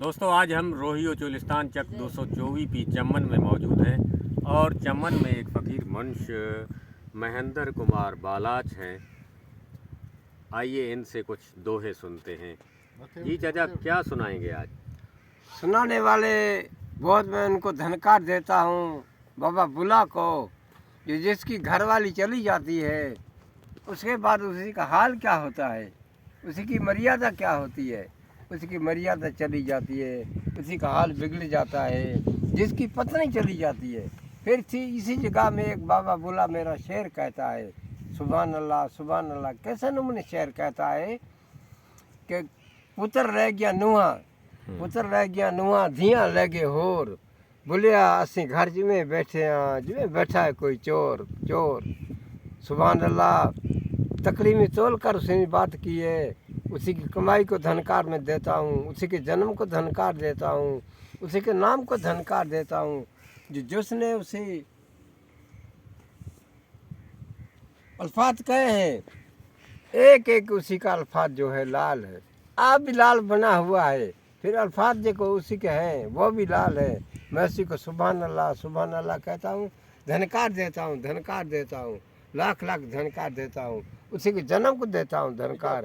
दोस्तों आज हम रोहियो चोलिस्तान चक 224 पी चमन में मौजूद हैं और चमन में एक फ़कीर मनुष्य महेंद्र कुमार बालाच हैं। आइए इनसे कुछ दोहे सुनते हैं। जी चाचा क्या सुनाएंगे आज? सुनाने वाले बहुत मैं उनको धन्यवाद देता हूँ बाबा बुला को, जो जिसकी घरवाली चली जाती है उसके बाद उसी का हाल क्या होता है, उसी की मर्यादा क्या होती है। उसकी मर्यादा चली जाती है, उसी का हाल बिगड़ जाता है। जिसकी पत्नी चली जाती है, फिर इसी जगह में एक बाबा बुला मेरा शेर कहता है, सुभान अल्लाह सुभान अल्लाह। कैसे नमूने शेर कहता है कि पुत्र रह गया नुहा, पुत्र रह गया नुहा, धियाँ लगे होर, बोलिया असी घर जिमें बैठे हाँ, जिमें बैठा है कोई चोर चोर। सुभान अल्लाह। तकली में तोल कर उसने बात की है। उसी की कमाई को धनकार में देता हूँ, उसी के जन्म को धनकार देता हूँ, उसी के नाम को धनकार देता हूँ। जिसने उसे अल्फाज कहे हैं, एक एक उसी का अल्फाज जो है लाल है। आप भी लाल बना हुआ है, फिर अल्फाज जो उसी के हैं वो भी लाल है। मैं उसी को सुभान अल्लाह कहता हूँ, धनकार देता हूँ, धनकार देता हूँ, लाख लाख धनकार देता हूँ। उसी के जन्म को देता हूँ धनकार।